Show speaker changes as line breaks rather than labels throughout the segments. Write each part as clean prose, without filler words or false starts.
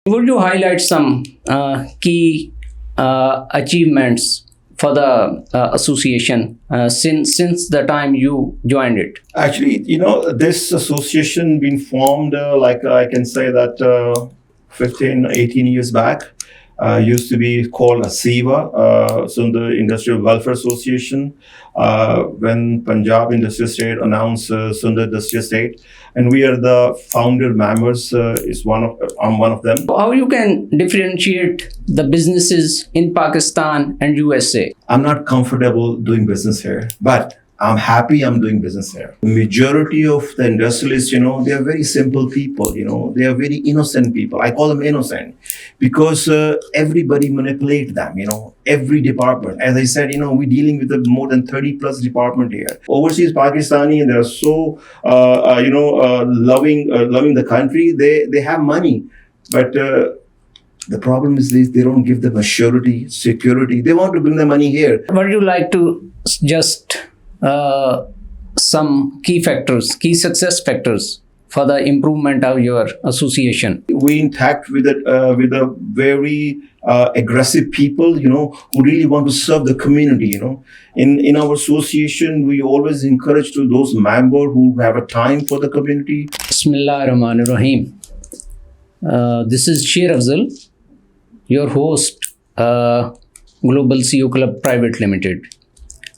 Would you highlight some key achievements for the association since the time you joined it?
Actually, this association been formed, like I can say that 15, 18 years back. Used to be called a SIVA, Sundar Industrial Welfare Association, when Punjab Industrial State announced Sundar Industrial State, and we are the founder members. I'm one of them.
How you can differentiate the businesses in Pakistan and USA?
I'm not comfortable doing business here, but I'm happy I'm doing business here. The majority of the industrialists, they are very simple people, they are very innocent people. I call them innocent because everybody manipulates them, every department. As I said, we're dealing with more than 30 plus department here. Overseas Pakistani, and they're so, loving the country. They have money, but the problem is they don't give them a surety, security. They want to bring the money here.
Would you like to just some key success factors for the improvement of your association?
We interact with a very aggressive people, who really want to serve the community. In our association, we always encourage to those members who have a time for the community.
Bismillah ar-Rahman ar-Rahim. This is Sher Afzal, your host, Global CEO Club Private Limited,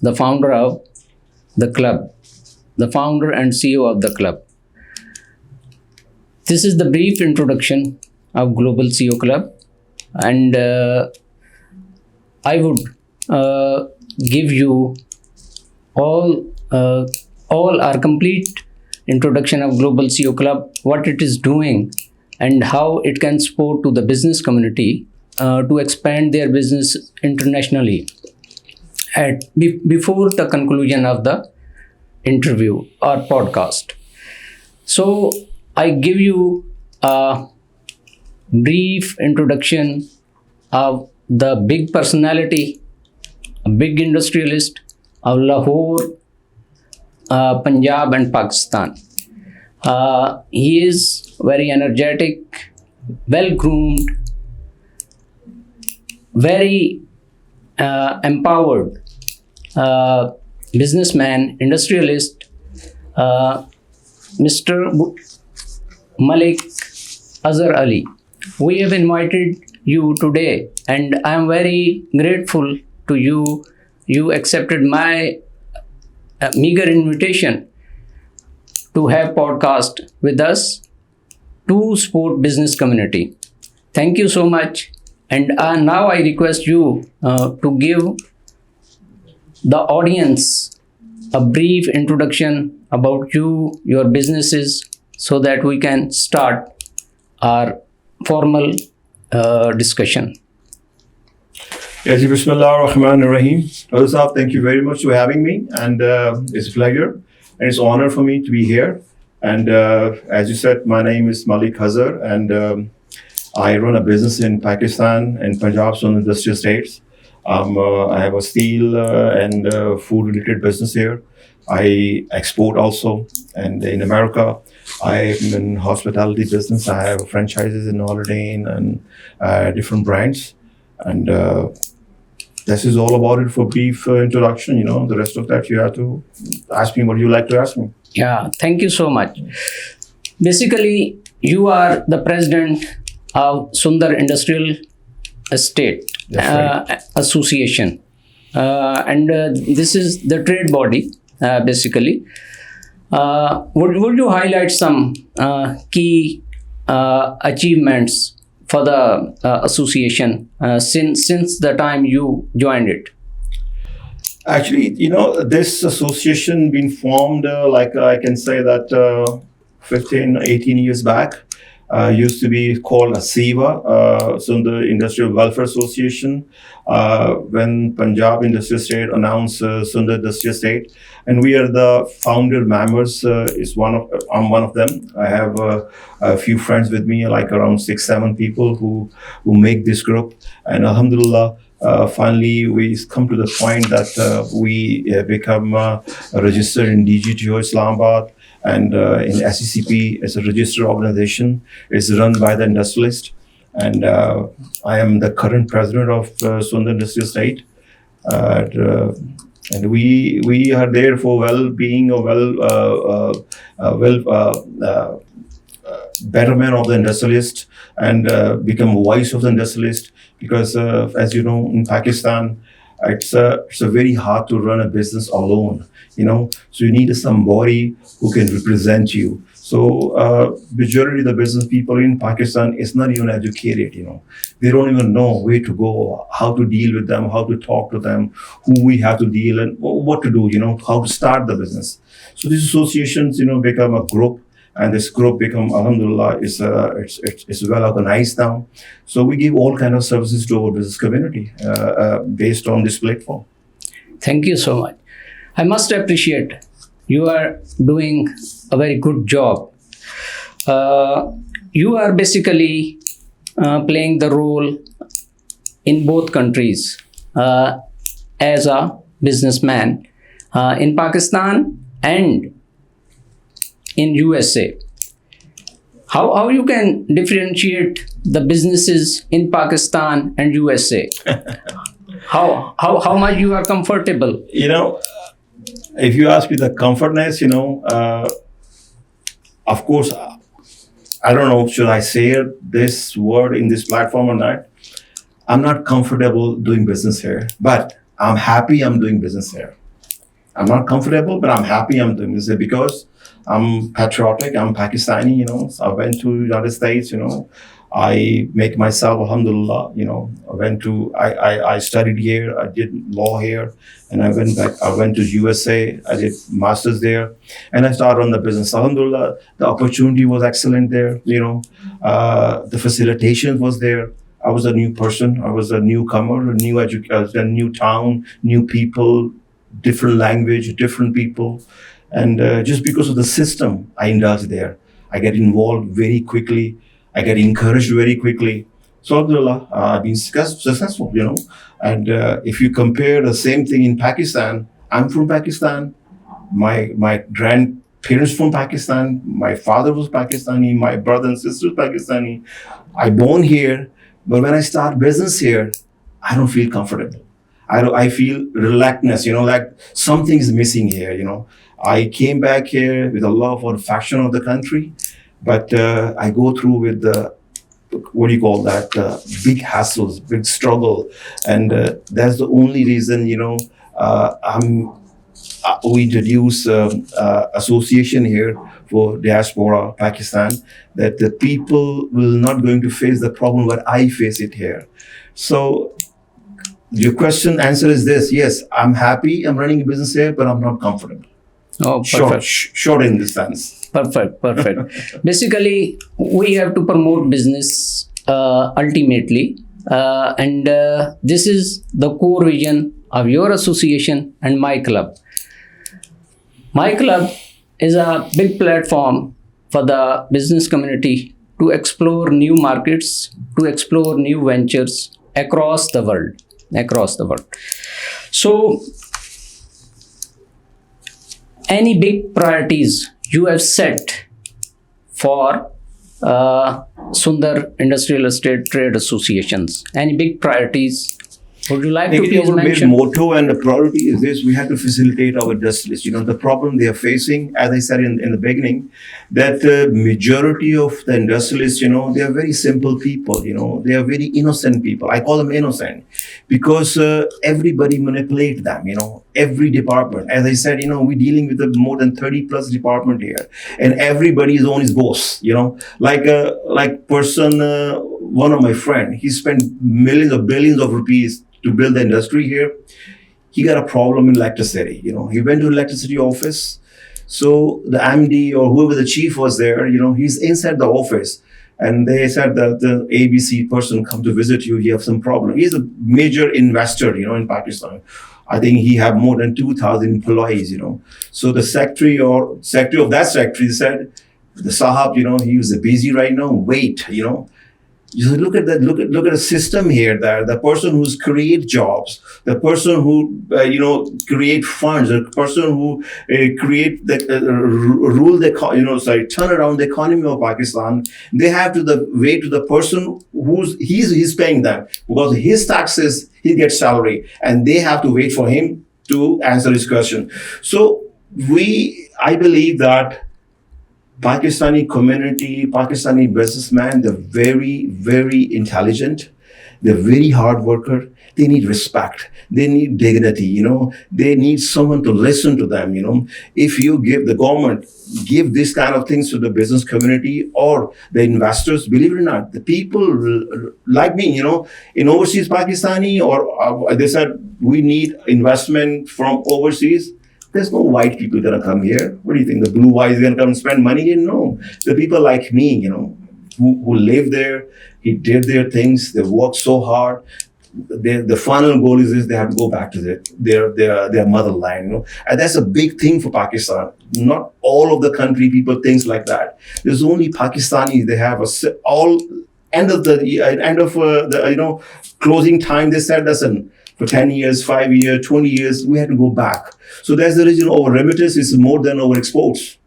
the founder of the club, the founder and CEO of the club. This is the brief introduction of Global CEO Club, and I would give you all our complete introduction of Global CEO Club, what it is doing, and how it can support to the business community to expand their business internationally. Before the conclusion of the interview or podcast. So I give you a brief introduction of the big personality, a big industrialist of Lahore, Punjab and Pakistan. He is very energetic, well-groomed, very empowered businessman, industrialist, Mr. Malik Azhar Ali. We have invited you today, and I am very grateful to you. You accepted my meager invitation to have podcast with us to support business community. Thank you so much. And now I request you to give the audience a brief introduction about you, your businesses, so that we can start our formal discussion.
Yes, Bismillah ar-Rahman ar-Rahim. Thank you very much for having me, and it's a pleasure and it's an honor for me to be here. And as you said, my name is Malik Azhar, and I run a business in Pakistan and Punjab, so in industrial states. I have a steel and food-related business here. I export also, and in America, I'm in hospitality business. I have franchises in Holiday Inn and different brands, and this is all about it for brief introduction. The rest of that you have to ask me what you like to ask me.
Yeah, thank you so much. Basically, you are the president of Sundar Industrial Estate Association, and this is the trade body. Basically, would you highlight some key achievements for the association since the time you joined it?
Actually, this association been formed, like I can say that 15, 18 years back. Used to be called a SIVA, Sundar Industrial Welfare Association, when Punjab Industrial State announced Sundar Industrial State, and we are the founder members. I'm one of them. I have a few friends with me, like around 6-7 people who make this group, and Alhamdulillah. Finally, we come to the point that we become registered in DGTO Islamabad, and in SECP as a registered organization. It's run by the industrialist. and I am the current president of Sundar Industry Estate. And we are there for well-being or betterment of the industrialist, and become voice of the industrialist, because as you know, in Pakistan, it's a very hard to run a business alone, so you need somebody who can represent you. So majority of the business people in Pakistan is not even educated, they don't even know where to go, how to deal with them, how to talk to them, who we have to deal and what to do, how to start the business. So these associations, become a group, and this group become, alhamdulillah, it's well organized now. So we give all kind of services to our business community based on this platform.
Thank you so much. I must appreciate you are doing a very good job. You are basically playing the role in both countries as a businessman in Pakistan and in USA. How you can differentiate the businesses in Pakistan and USA? How much you are comfortable?
If you ask me the comfortness, of course, I don't know, should I say this word in this platform or not? I'm not comfortable doing business here, but I'm happy I'm doing business here. I'm not comfortable, but I'm happy I'm doing this here because I'm patriotic, I'm Pakistani, so I went to the United States, I make myself, alhamdulillah, I studied here, I did law here, and I went back, I went to USA, I did masters there, and I started on the business. Alhamdulillah, the opportunity was excellent there, the facilitation was there. I was a new person, I was a newcomer, a new town, new people, different language, different people. And just because of the system I indulged there, I get involved very quickly. I get encouraged very quickly. So, alhamdulillah, I've been successful, And if you compare the same thing in Pakistan, I'm from Pakistan. My grandparents from Pakistan. My father was Pakistani. My brother and sister was Pakistani. I born here, but when I start business here, I don't feel comfortable. I feel reluctance, like something is missing here, I came back here with a love for the fashion of the country, but I go through with the, big hassles, big struggle. And that's the only reason, we introduce association here for diaspora Pakistan, that the people will not going to face the problem what I face it here. So your question answer is this: yes, I'm happy, I'm running a business here, but I'm not comfortable.
Oh, perfect.
Short in this sense.
Perfect. Basically, we have to promote business ultimately, and this is the core vision of your association and my club. My club is a big platform for the business community to explore new markets, to explore new ventures across the world. So, any big priorities you have set for Sundar Industrial Estate Trade Associations? Any big priorities? Would you like to please
our
mention?
main motto and the priority is this: we have to facilitate our industrialists. The problem they are facing, as I said in the beginning, that majority of the industrialists, they are very simple people. They are very innocent people. I call them innocent because everybody manipulates them. Every department. As I said, we're dealing with more than 30 plus department here, and everybody is on his boss. Like one of my friend, he spent millions or billions of rupees to build the industry here. He got a problem in electricity. He went to the electricity office. So the MD or whoever the chief was there, he's inside the office. And they said that the ABC person come to visit you, you have some problem. He's a major investor, in Pakistan. I think he have more than 2,000 employees, So the secretary of that secretary said, the Sahab, he was busy right now, wait, You look at that. Look at the system here. There, the person who's create jobs, the person who create funds, the person who create the turn around the economy of Pakistan. They have to the way to the person he's paying them because his taxes, he gets salary, and they have to wait for him to answer his question. So I believe that Pakistani community, Pakistani businessmen, they're very, very intelligent. They're very hard worker. They need respect. They need dignity, They need someone to listen to them, If you give the government, give this kind of things to the business community or the investors, believe it or not, the people like me, in overseas Pakistani, or they said, we need investment from overseas. There's no white people gonna come here. What do you think? The blue eyes gonna come and spend money here? No. The people like me, who live there, he did their things, they worked so hard. The final goal is this: they have to go back to their motherland, And that's a big thing for Pakistan. Not all of the country people thinks like that. There's only Pakistanis. They have all end of the closing time. They said, listen, for 10 years, 5 years, 20 years, we had to go back. So that's the reason our remittance is more than our exports.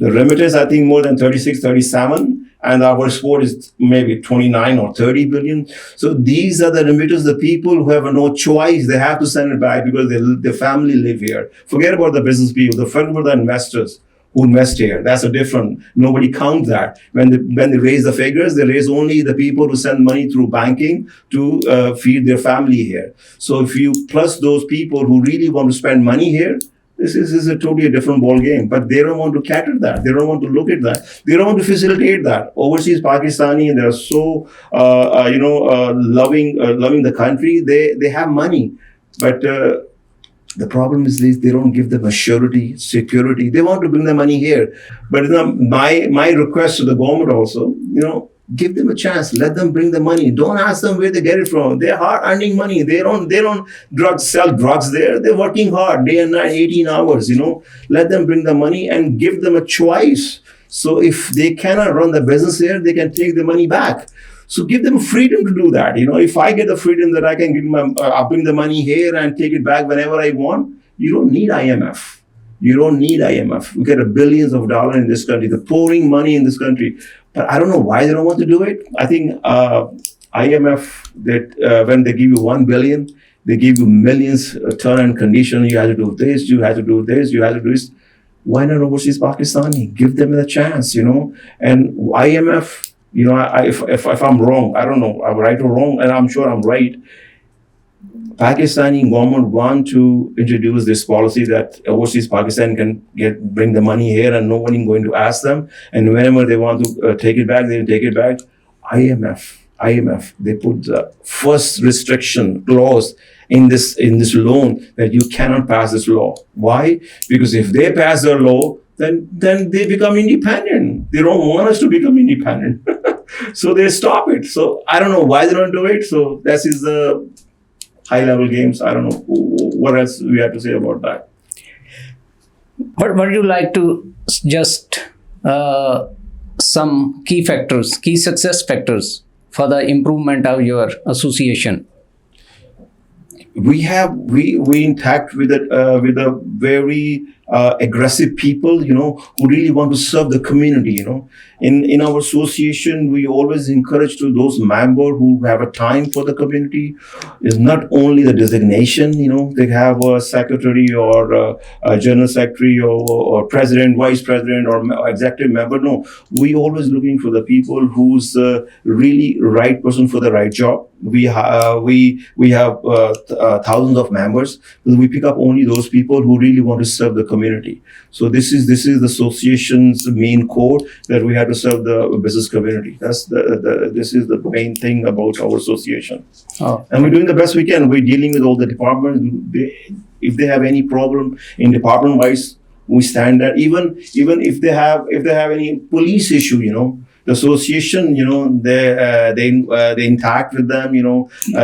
The remittance, I think, more than 36, 37, and our export is maybe 29 or 30 billion. So these are the remitters, the people who have no choice. They have to send it back because their family live here. Forget about the business people. Forget about the investors who invest here. That's a different. Nobody counts that. When they raise the figures, they raise only the people who send money through banking to feed their family here. So if you plus those people who really want to spend money here, this is a totally different ball game. But they don't want to cater that. They don't want to look at that. They don't want to facilitate that. Overseas Pakistani, they're so loving the country. They have money, but the problem is they don't give them a surety, security. They want to bring the money here, but my request to the government also, give them a chance. Let them bring the money. Don't ask them where they get it from. They're hard earning money. They don't sell drugs there. They're working hard day and night, 18 hours, Let them bring the money and give them a choice. So if they cannot run the business here, they can take the money back. So give them freedom to do that. If I get the freedom that I can I'll bring the money here and take it back whenever I want, you don't need IMF. You don't need IMF. We get billions of dollars in this country. They're pouring money in this country. But I don't know why they don't want to do it. I think IMF, that when they give you 1 billion, they give you millions term and condition. You have to do this, you have to do this, you have to do this. Why not overseas Pakistani? Give them a chance, And IMF, if I'm wrong, I don't know, I'm right or wrong, and I'm sure I'm right. Pakistani government want to introduce this policy that overseas Pakistan can bring the money here and no one is going to ask them. And whenever they want to take it back, they take it back. IMF, they put the first restriction clause in this loan that you cannot pass this law. Why? Because if they pass their law, then they become independent. They don't want us to become independent. So they stop it. So I don't know why they don't do it. So that is the high-level games. I don't know what else we have to say about that.
What would you like to just some key factors, key success factors for the improvement of your association?
We interact with a very aggressive people, who really want to serve the community, In our association, we always encourage to those members who have a time for the community. It's not only the designation, they have a secretary or a general secretary or president, vice president or executive member. No, we always looking for the people who's really right person for the right job. We have thousands of members. We pick up only those people who really want to serve the community. So this is the association's main core, that we have to serve the business community. This is the main thing about our association.
Oh.
And we're doing the best we can. We're dealing with all the departments. If they have any problem in department wise, we stand there. Even if they have any police issue, the association, they interact with them,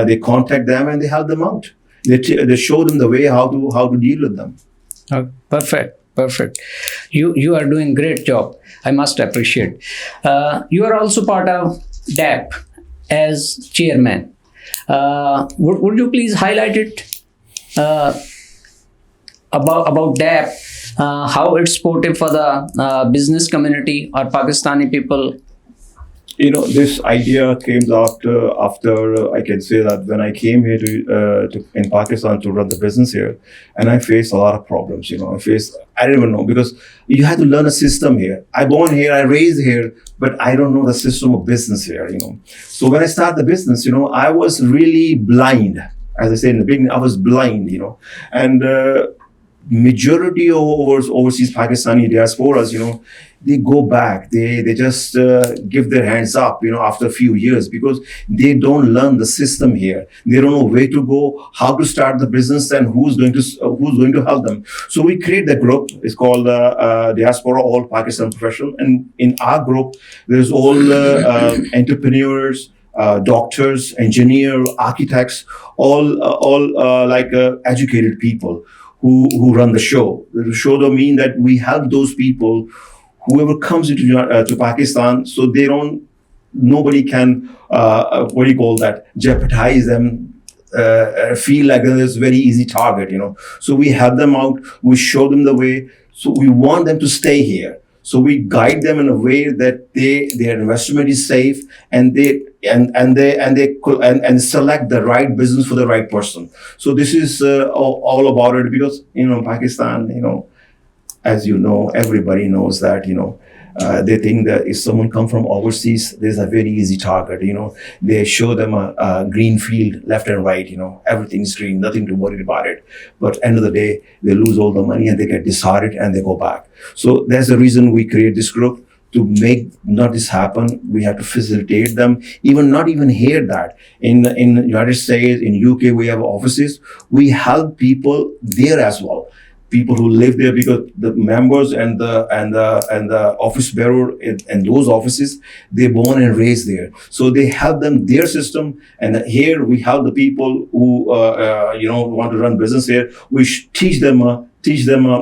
they contact them and they help them out. They show them the way how to deal with them.
Oh, perfect. You are doing great job. I must appreciate. You are also part of DAP as chairman. Would you please highlight it about DAP, how it's supportive for the business community or Pakistani people?
This idea came after I can say that when I came here to in Pakistan to run the business here, and I faced a lot of problems. I didn't even know because you had to learn a system here. I born here, I raised here, but I don't know the system of business here. So when I started the business, I was really blind. As I said in the beginning, I was blind. And majority of overseas Pakistani diasporas, they go back. They just give their hands up, after a few years because they don't learn the system here. They don't know where to go, how to start the business, and who's going to help them. So we create the group. It's called Diaspora All Pakistan Professional, and in our group, there's all entrepreneurs. Doctors, engineers, architects, all educated people who run the show. The show don't mean that we help those people, whoever comes into to Pakistan, so nobody can jeopardize them. Feel like there's a very easy target. So we help them out. We show them the way. So we want them to stay here. So we guide them in a way that their investment is safe, and they select the right business for the right person. So this is all about it because Pakistan, as everybody knows that they think that if someone come from overseas, there's a very easy target. They show them a green field left and right. Everything's green, nothing to worry about it. But end of the day, they lose all the money and they get disheartened and they go back. So that's the reason we create this group, to make not this happen. We have to facilitate them. Not even hear that in United States, in UK, we have offices. We help people there as well. People who live there, because the members and the office bearer in those offices, they're born and raised there, so they help them their system. And here we help the people who want to run business here. We teach them a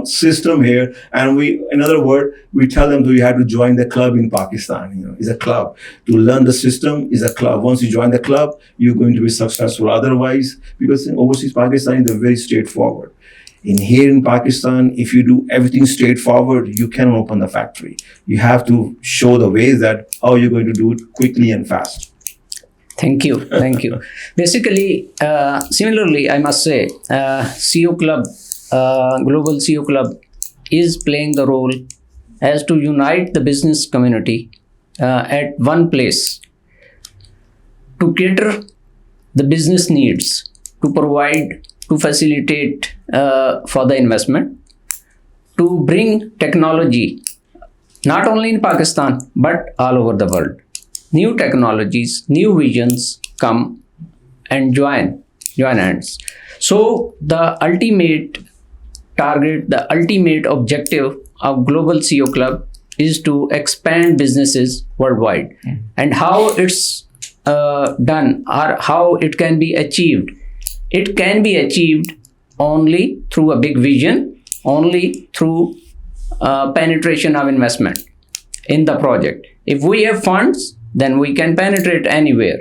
system here, and in other words, we tell them that you have to join the club in Pakistan. It's a club. To learn the system is a club. Once you join the club, you're going to be successful. Otherwise, because in overseas Pakistan, they're very straightforward. Here in Pakistan, if you do everything straightforward, you cannot open the factory. You have to show the ways that how you're going to do it quickly and fast.
Thank you. Basically, similarly, I must say, CEO Club, Global CEO Club is playing the role as to unite the business community at one place to cater the business needs, to provide, to facilitate for the investment, to bring technology not only in Pakistan but all over the world. New technologies, new visions come and join hands. So the ultimate target, the ultimate objective of Global CEO Club is to expand businesses worldwide. And how it's done, or how it can be achieved. It can be achieved only through a big vision, only through penetration of investment in the project. If we have funds, then we can penetrate anywhere.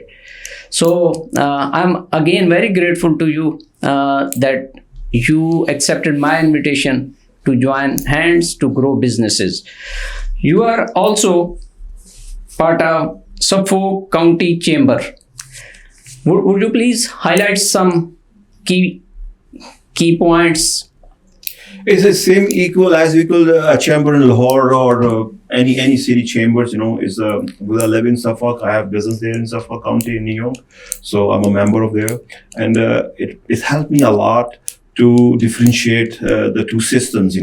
So I'm again very grateful to you that you accepted my invitation to join hands to grow businesses. You are also part of Suffolk County Chamber. Would you please highlight some key points?
It's the same equal as a chamber in Lahore or any city chambers. I live in Suffolk. I have business there in Suffolk County in New York, so I'm a member of there, and it helped me a lot to differentiate the two systems.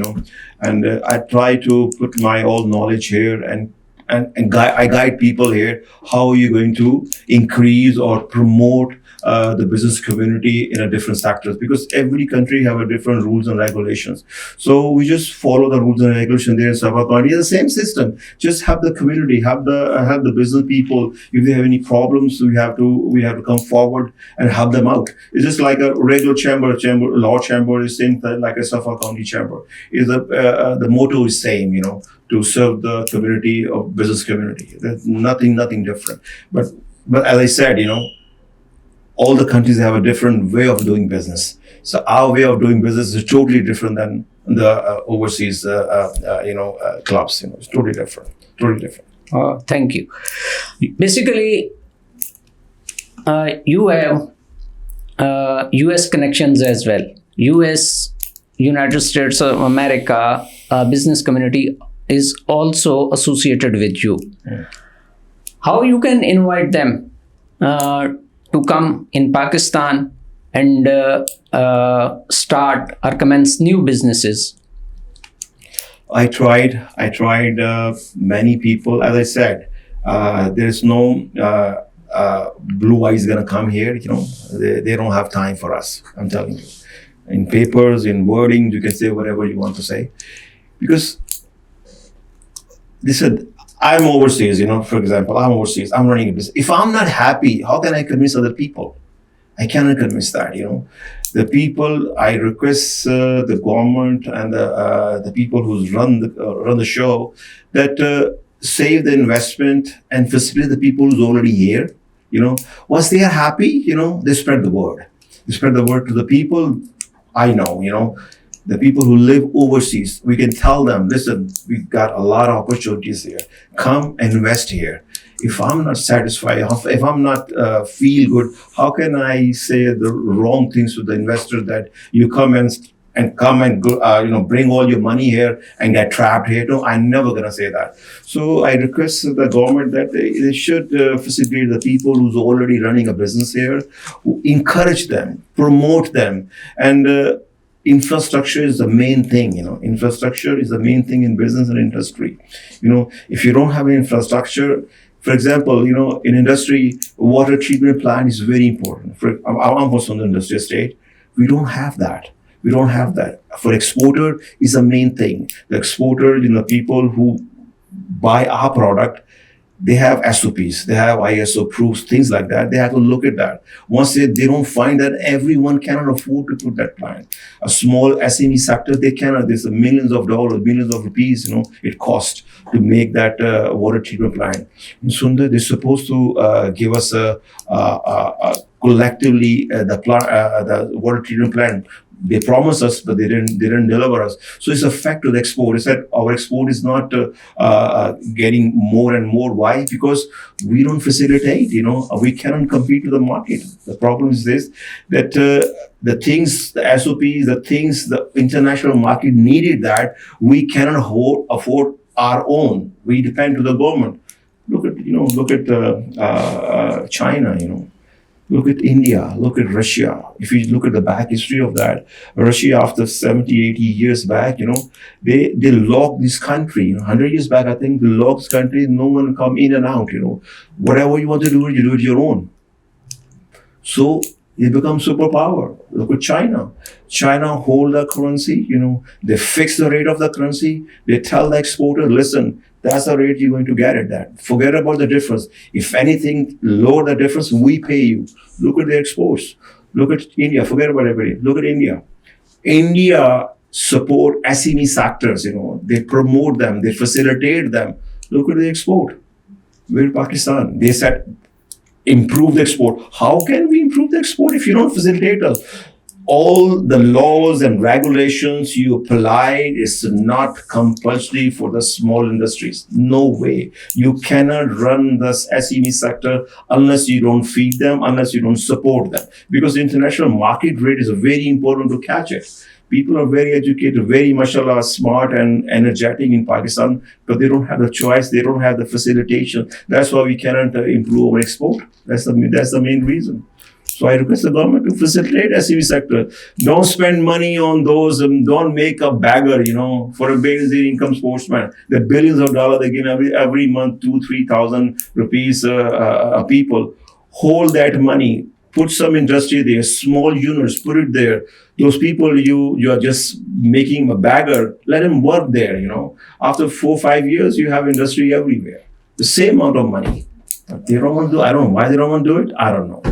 And I try to put my all knowledge here and I guide people here. How are you going to increase or promote the business community in a different sectors? Because every country have a different rules and regulations. So we just follow the rules and regulations there in Suffolk County. It's the same system. Just have the community, have the business people. If they have any problems, we have to come forward and help them out. It's just like a regular chamber, law chamber is same like a Suffolk County chamber. Is the motto is same, to serve the community of business community. There's nothing different. But as I said, all the countries have a different way of doing business. So our way of doing business is totally different than the overseas, clubs. It's totally different.
Thank you. Basically, you have US connections as well. US, United States of America, business community is also associated with you. How you can invite them to come in Pakistan and start or commence new businesses?
I tried many people. As I said, there is no blue eyes gonna come here. They don't have time for us. I'm telling you. In papers, in wording, you can say whatever you want to say, because they said I'm overseas. For example, I'm overseas. I'm running a business. If I'm not happy, how can I convince other people? I cannot convince that. The people. I request the government and the people who run the show that save the investment and facilitate the people who's already here. Once they are happy, they spread the word. They spread the word to the people. I know. The people who live overseas, we can tell them, listen, we've got a lot of opportunities here. Come and invest here. If I'm not satisfied, if I'm not feel good, how can I say the wrong things to the investor that you come and go, bring all your money here and get trapped here? No, I'm never gonna say that. So I request the government that they should facilitate the people who's already running a business here, encourage them, promote them, and infrastructure is the main thing. Infrastructure is the main thing in business and industry. If you don't have an infrastructure, for example, in industry, water treatment plant is very important. I'm from the industry estate. We don't have that. For exporter is the main thing. The exporter, people who buy our product, they have SOPs, they have ISO proofs, things like that. They have to look at that. Once they don't find that, everyone cannot afford to put that plant. A small SME sector, they cannot. There's millions of dollars, millions of rupees, it costs to make that water treatment plant. In Sundar, they're supposed to give us collectively the water treatment plant. They promised us, but they didn't deliver us. So it's a fact to the export. It's that our export is not getting more and more. Why? Because we don't facilitate. We cannot compete with the market. The problem is this: that the things, the SOPs, the things the international market needed, that we cannot afford our own. We depend to the government. Look at China. Look at India, look at Russia. If you look at the back history of that, Russia after 70, 80 years back, they locked this country. 100 years back, I think, they locked this country, no one come in and out, Whatever you want to do, you do it your own. So they become superpower. Look at China. China hold the currency, they fix the rate of the currency. They tell the exporter, listen, that's the rate you're going to get at that. Forget about the difference. If anything, lower the difference, we pay you. Look at the exports. Look at India. Forget about everything. Look at India. India support SME sectors, They promote them. They facilitate them. Look at the export. Where Pakistan? They said, improve the export. How can we improve the export if you don't facilitate us? All the laws and regulations you apply is not compulsory for the small industries. No way. You cannot run the SME sector unless you don't feed them, unless you don't support them. Because the international market rate is very important to catch it. People are very educated, very mashallah, smart and energetic in Pakistan, but they don't have the choice. They don't have the facilitation. That's why we cannot improve our export. That's the main reason. So I request the government to facilitate SME sector. Don't spend money on those. Don't make a beggar, for a basic income sportsman. The billions of dollars they give every month, 2,000-3,000 rupees people. Hold that money. Put some industry there, small units, put it there. Those people you are just making a beggar, let them work there, After 4 or 5 years, you have industry everywhere. The same amount of money. But they don't want to do it. I don't know why they don't want to do it. I don't know.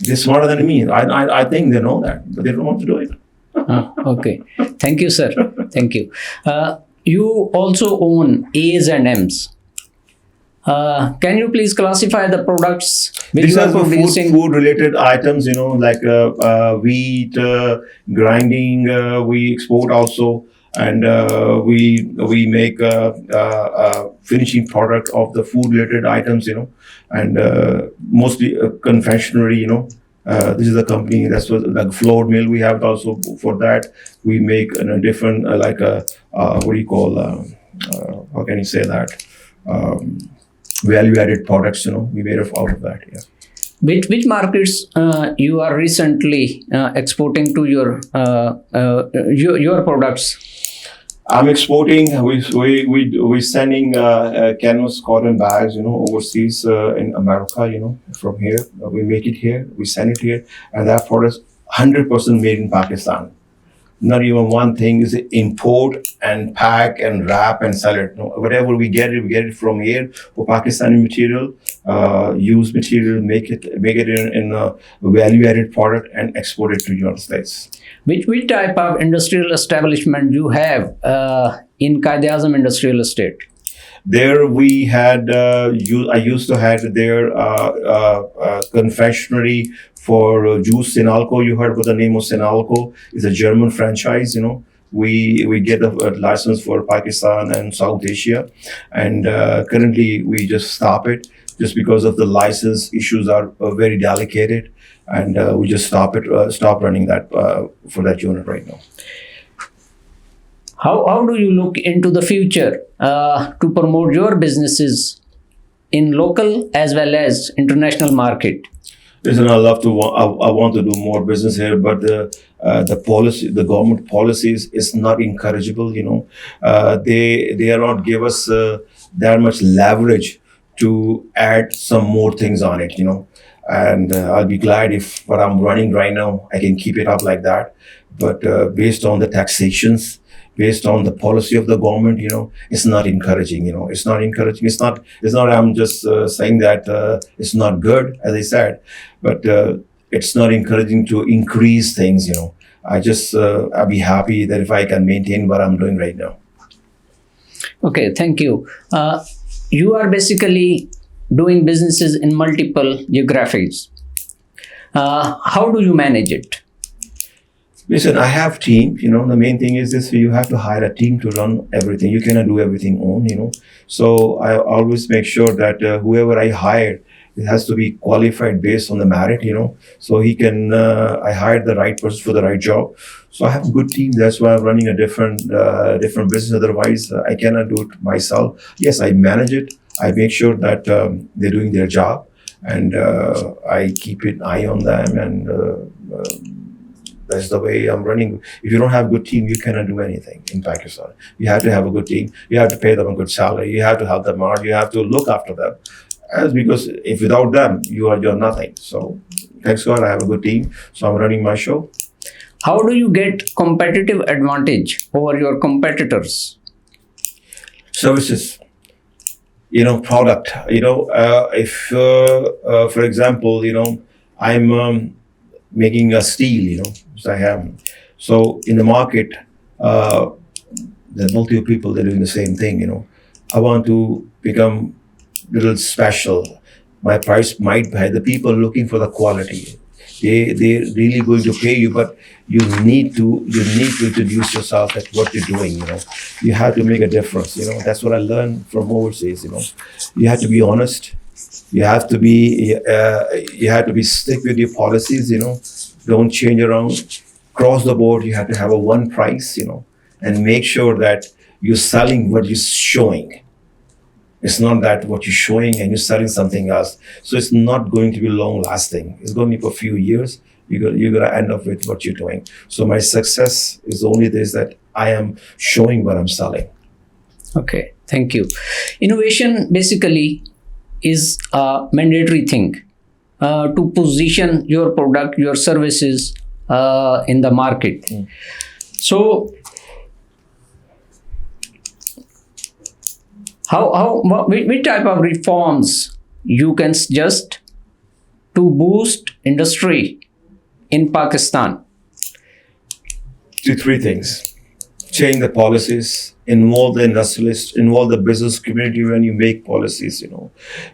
They're smarter than me. I think they know that, but they don't want to do it.
Okay. Thank you, sir. Thank you. You also own A's and M's. Can you please classify the products which
These
you
are
are
for
producing?
food related items, like wheat, grinding, we export also. And we make finishing product of the food related items, and mostly confectionery, this is a company that's what, like flour mill. We have it also for that. We make a different what do you call? How can you say that? Value added products. We made it out of that. Yeah.
Which markets you are recently exporting to your products?
I'm exporting. We sending canvas cotton bags, overseas in America. From here we make it here, we send it here, and that product is 100% made in Pakistan. Not even one thing is import and pack and wrap and sell it. No, whatever we get it from here for Pakistani material, used material, make it in a value added product and export it to United States.
Which type of industrial establishment you have in Quaid-e-Azam Industrial Estate?
There we had, I used to have their confectionery for juice. Sinalco, you heard about the name of Sinalco. It's a German franchise, We get a license for Pakistan and South Asia. And currently we just stop it just because of the license issues are very delicate. And we just stop running that for that unit right now.
How do you look into the future to promote your businesses in local as well as international market?
Listen, I want to do more business here, but the policy, the government policies is not encourageable. They are not give us that much leverage to add some more things on it. And I'll be glad if what I'm running right now I can keep it up like that. But based on the taxations, based on the policy of the government, it's not encouraging. It's not encouraging. It's not. I'm just saying that it's not good, as I said, but it's not encouraging to increase things. I'll be happy that if I can maintain what I'm doing right now.
Okay, thank you. You are basically doing businesses in multiple geographies. How do you manage it?
Listen, I have team. The main thing is this: you have to hire a team to run everything. You cannot do everything on. So I always make sure that whoever I hire, it has to be qualified based on the merit. So he can. I hired the right person for the right job. So I have a good team. That's why I'm running a different business. Otherwise, I cannot do it myself. Yes, I manage it. I make sure that they're doing their job, and I keep an eye on them, and that's the way I'm running. If you don't have a good team, you cannot do anything in Pakistan. You have to have a good team. You have to pay them a good salary. You have to help them out. You have to look after them. Because if without them, you're nothing. So thanks God, I have a good team. So I'm running my show.
How do you get competitive advantage over your competitors?
Services. Product. If for example, I'm making a steel. So I have. So in the market, there are multiple people that are doing the same thing. I want to become a little special. My price might be the people looking for the quality. They're really going to pay you, but you need to introduce yourself at what you're doing. You have to make a difference. That's what I learned from overseas. You have to be honest. You have to be stick with your policies. Don't change around. Across the board, you have to have a one price. And make sure that you're selling what you're showing. It's not that what you're showing and you're selling something else. So it's not going to be long lasting. It's going to be for a few years. You're going to end up with what you're doing. So my success is only this, that I am showing what I'm selling.
Okay, thank you. Innovation basically is a mandatory thing to position your product, your services in the market. So which type of reforms you can suggest to boost industry in Pakistan?
Do three things. Change the policies, involve the industrialists, involve the business community when you make policies.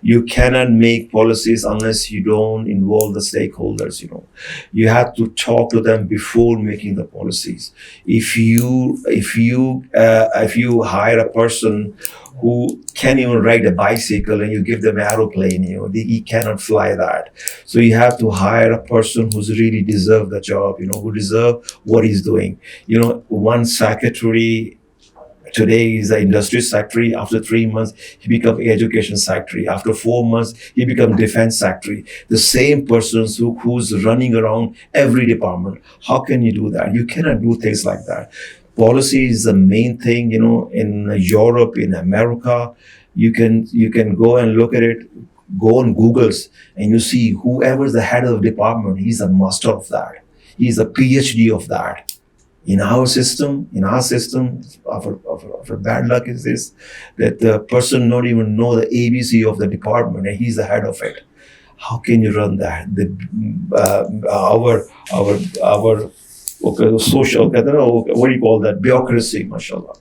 You cannot make policies unless you don't involve the stakeholders. You have to talk to them before making the policies. If you hire a person who can't even ride a bicycle and you give them aeroplane, he cannot fly that. So you have to hire a person who's really deserve the job, who deserve what he's doing. One secretary today is the industry secretary. After 3 months, he become education secretary. After 4 months, he become defense secretary. The same person who's running around every department. How can you do that? You cannot do things like that. Policy is the main thing, in Europe, in America. You can go and look at it, go on Google's, and you see whoever's the head of the department, he's a master of that. He's a PhD of that. In our system, our bad luck is this, that the person not even know the ABC of the department, and he's the head of it. How can you run that? Our social, I don't know, what do you call that? Bureaucracy, mashallah.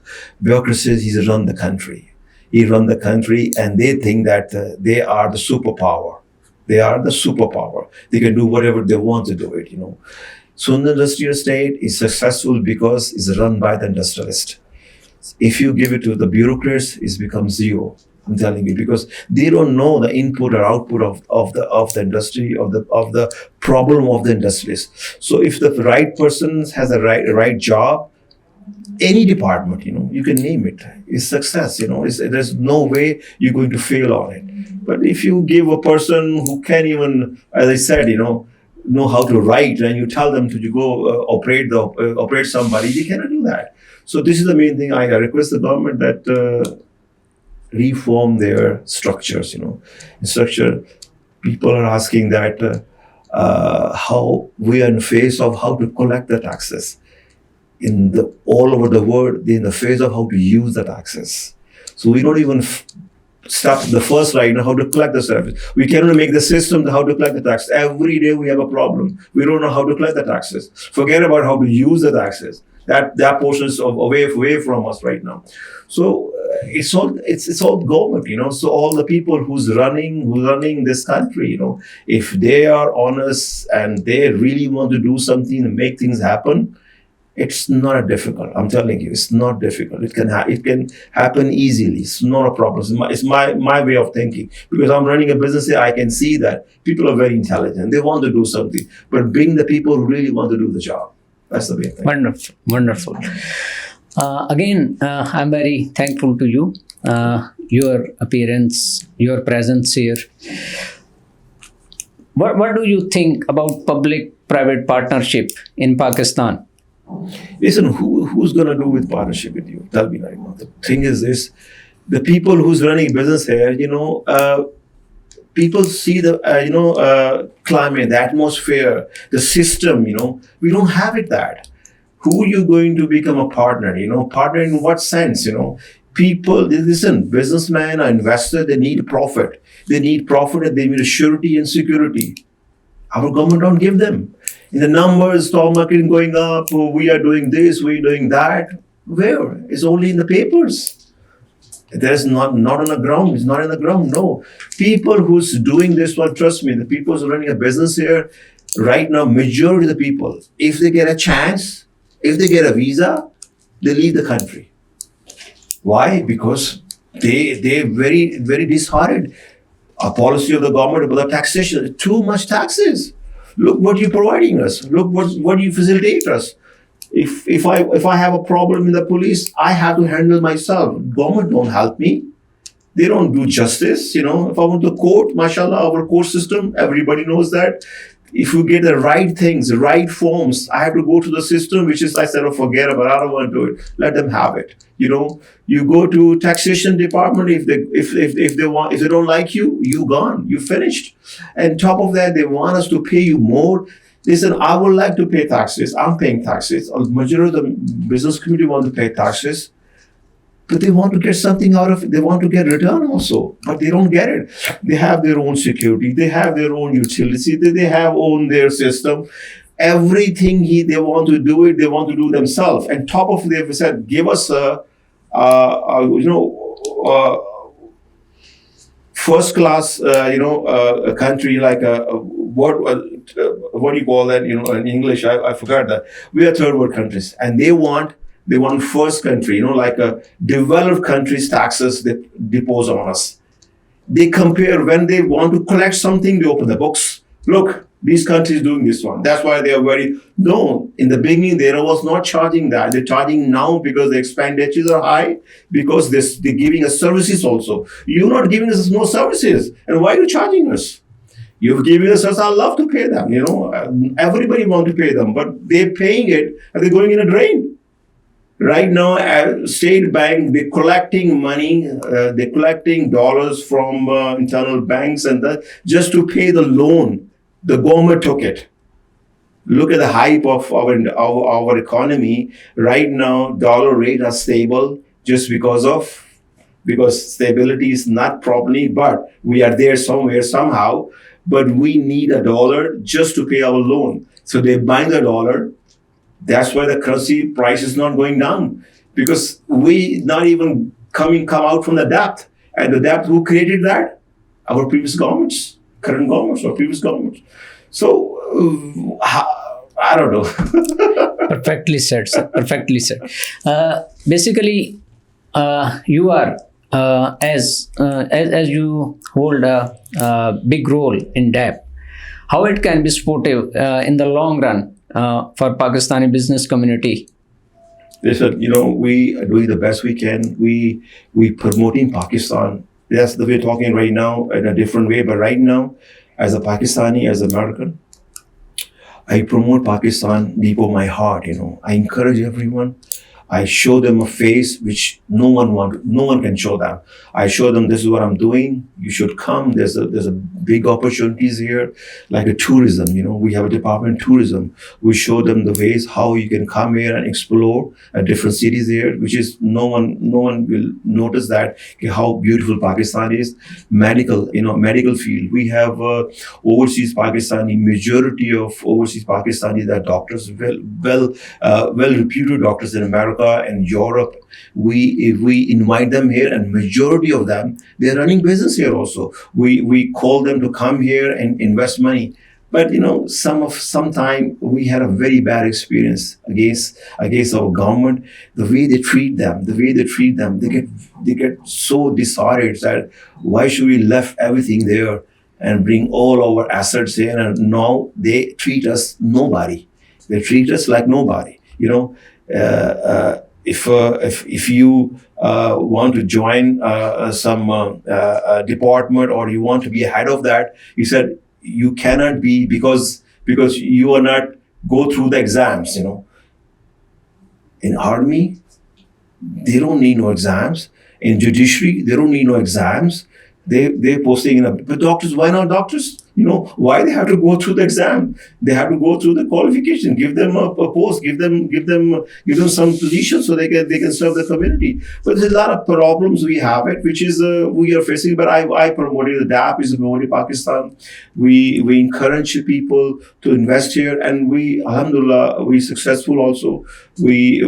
Bureaucracy, he's run the country. He run the country, and they think that they are the superpower. They are the superpower. They can do whatever they want to do it, Sundar Industrial Estate is successful because it's run by the industrialist. If you give it to the bureaucrats, it's become zero. I'm telling you, because they don't know the input or output of the industry, of the problem of the industries. So if the right person has a right job, any department, you can name it, is success. There's no way you're going to fail on it. But if you give a person who can't even, as I said, know how to write, and you tell them to go operate somebody, they cannot do that. So this is the main thing. I request the government that reform their structures. Structure. People are asking that how we are in phase of how to collect the taxes. All over the world, they're in the phase of how to use the taxes. So we don't even start the first right now, how to collect the service. We cannot make the system how to collect the tax. Every day we have a problem. We don't know how to collect the taxes. Forget about how to use the taxes. That portion is away from us right now. So it's all government, So all the people who's running this country, if they are honest and they really want to do something and make things happen, it's not difficult. I'm telling you, it's not difficult. It can happen easily. It's not a problem. It's my way of thinking. Because I'm running a business here, I can see that people are very intelligent. They want to do something, but bring the people who really want to do the job. That's the main thing.
Wonderful. Again, I'm very thankful to you. Your appearance, your presence here. What do you think about public-private partnership in Pakistan?
Listen, who's going to do with partnership with you? Tell me right now. The thing is this, the people who's running business here, people see the, climate, the atmosphere, the system, we don't have it that. Who are you going to become a partner? Partner in what sense? People, listen, businessmen or investors, they need profit. They need profit and they need surety and security. Our government don't give them. In the numbers, stock market going up, we are doing this, we are doing that. Where? It's only in the papers. There's not on the ground. It's not in the ground, no. People who's doing this one, trust me, the people who's running a business here, right now, majority of the people, if they get a chance, if they get a visa, they leave the country. Why? Because they're very, very disheartened. A policy of the government about the taxation, too much taxes. Look what you're providing us. Look what you facilitate us. If I have a problem in the police, I have to handle myself. Government don't help me. They don't do justice. If I want to court, mashallah, our court system, everybody knows that. If you get the right things, the right forms, I have to go to the system, which is, I said, forget about it, I don't want to do it. Let them have it. You go to taxation department, if they don't like you, you gone, you finished. And top of that, they want us to pay you more. Listen, I would like to pay taxes. I'm paying taxes. A majority of the business community want to pay taxes. But they want to get something out of it. They want to get return also, but they don't get it. They have their own security. They have their own utility. They have own their system. Everything they want to do it, they want to do themselves. And top of it, they said, give us first class, a country like what do you call that? In English, I forgot that. We are third world countries, and they want first country, like a developed countries taxes they depose on us. They compare when they want to collect something, they open the books. Look, these countries doing this one. That's why they are very, no, in the beginning, they was not charging that. They're charging now because the expenditures are high, because they're giving us services also. You're not giving us no services. And why are you charging us? You've given us, I love to pay them, everybody want to pay them, but they're paying it and they're going in a drain. Right now, at State Bank, they're collecting money, they're collecting dollars from internal banks and just to pay the loan. The government took it. Look at the hype of our economy. Right now, dollar rate are stable just because stability is not properly, but we are there somewhere, somehow. But we need a dollar just to pay our loan. So they're buying the dollar. That's why the currency price is not going down, because we not even come out from the debt. And the debt, who created that? Our previous governments, current governments or previous governments. So I don't know.
Perfectly said, sir. Perfectly said. Basically, you are as you hold a big role in debt. How it can be supportive in the long run for Pakistani business community?
They said, we are doing the best we can. We promoting Pakistan. That's the way talking right now in a different way. But right now, as a Pakistani, as an American, I promote Pakistan deep of my heart. I encourage everyone. I show them a face which no one can show them. I show them, this is what I'm doing. You should come. There's a big opportunities here, like a tourism. We have a department of tourism. We show them the ways how you can come here and explore different cities here, which is no one will notice that how beautiful Pakistan is. Medical field. We have overseas Pakistani. Majority of overseas Pakistanis are doctors, well reputed doctors in America and Europe. If we invite them here, and majority of them, they're running business here also. We call them to come here and invest money. But sometime we had a very bad experience against our government. The way they treat them, they get so disheartened that why should we left everything there and bring all our assets here, and now they treat us nobody. They treat us like nobody. If you want to join some department, or you want to be ahead of that, you said you cannot be because you are not go through the exams. In army, they don't need no exams. In judiciary, they don't need no exams. They're posting but doctors, why not doctors? Why they have to go through the exam? They have to go through the qualification. Give them a post. Give them some position so they can serve the community. But there's a lot of problems we have which is we are facing. But I promoted the DAP is promoting Pakistan. We encourage people to invest here, and alhamdulillah, we successful also. We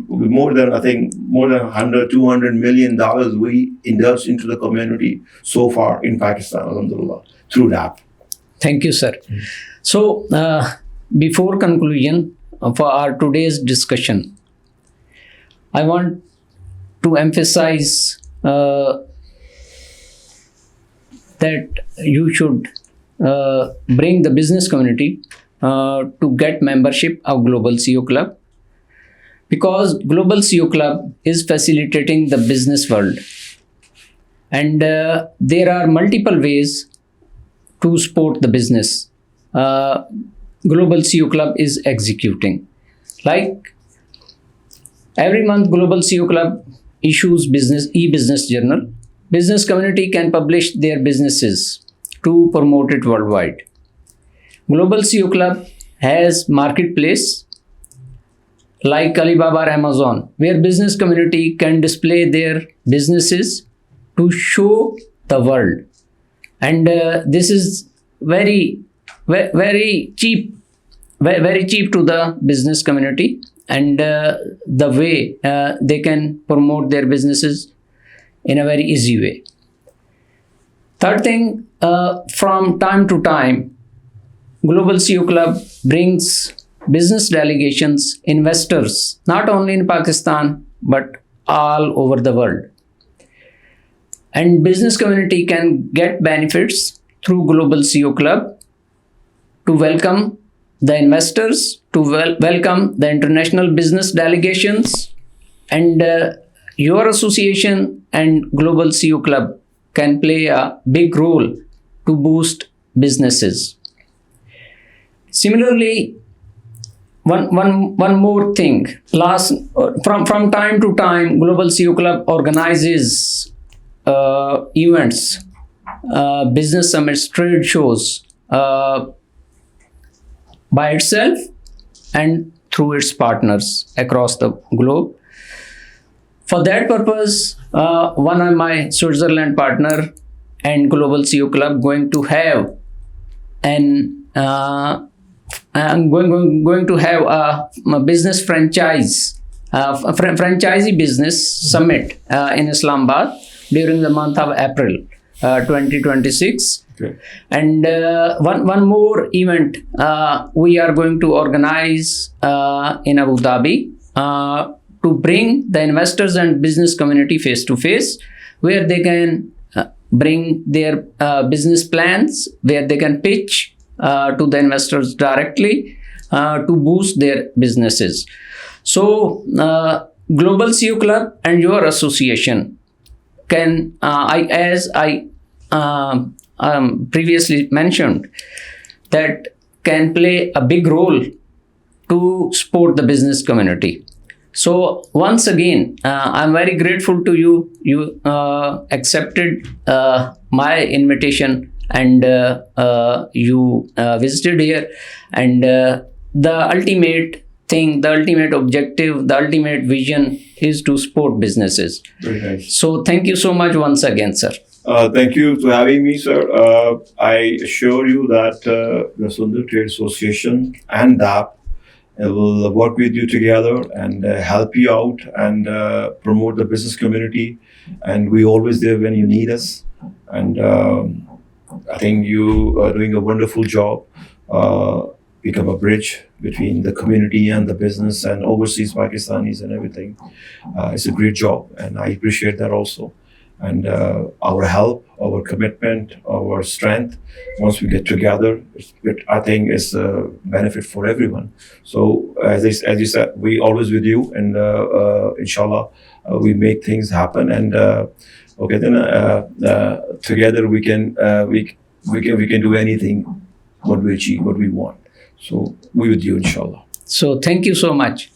more than 100-200 million dollars we indulged into the community so far in Pakistan, alhamdulillah, through DAP.
Thank you, sir. So, before conclusion for our today's discussion, I want to emphasize that you should bring the business community to get membership of Global CEO Club, because Global CEO Club is facilitating the business world, and there are multiple ways to support the business. Global CEO Club is executing. Like every month, Global CEO Club issues e-business journal. Business community can publish their businesses to promote it worldwide. Global CEO Club has marketplace like Alibaba or Amazon, where business community can display their businesses to show the world. And this is very cheap to the business community, and the way they can promote their businesses in a very easy way. Third thing, from time to time, Global CEO Club brings business delegations, investors, not only in Pakistan, but all over the world. And business community can get benefits through Global CEO Club to welcome the investors, to welcome the international business delegations, and your association and Global CEO Club can play a big role to boost businesses. Similarly, one more thing. From time to time, Global CEO Club organizes events, business summits, trade shows by itself and through its partners across the globe. For that purpose, one of my Switzerland partner and Global CEO Club going to have I'm going to have a business franchise, franchisee business summit in Islamabad during the month of April 2026.
Okay.
And one more event we are going to organize in Abu Dhabi to bring the investors and business community face to face, where they can bring their business plans, where they can pitch to the investors directly to boost their businesses. So, Global CEO Club and your association can, as I previously mentioned, that can play a big role to support the business community. So once again, I'm very grateful to you. You accepted my invitation and you visited here. And the ultimate thing, the ultimate objective, the ultimate vision is to support businesses.
Very nice.
So thank you so much once again, sir.
Thank you for having me, sir. I assure you that the Sundar Trade Association and DAP will work with you together and help you out and promote the business community. And we're always there when you need us. And I think you are doing a wonderful job. Become a bridge between the community and the business and overseas Pakistanis and everything. It's a great job, and I appreciate that also. And our help, our commitment, our strength, once we get together, I think is a benefit for everyone. So as you said, we always with you, and inshallah, we make things happen. And okay, then together we can do anything what we achieve, what we want. So we with you, inshallah.
So thank you so much.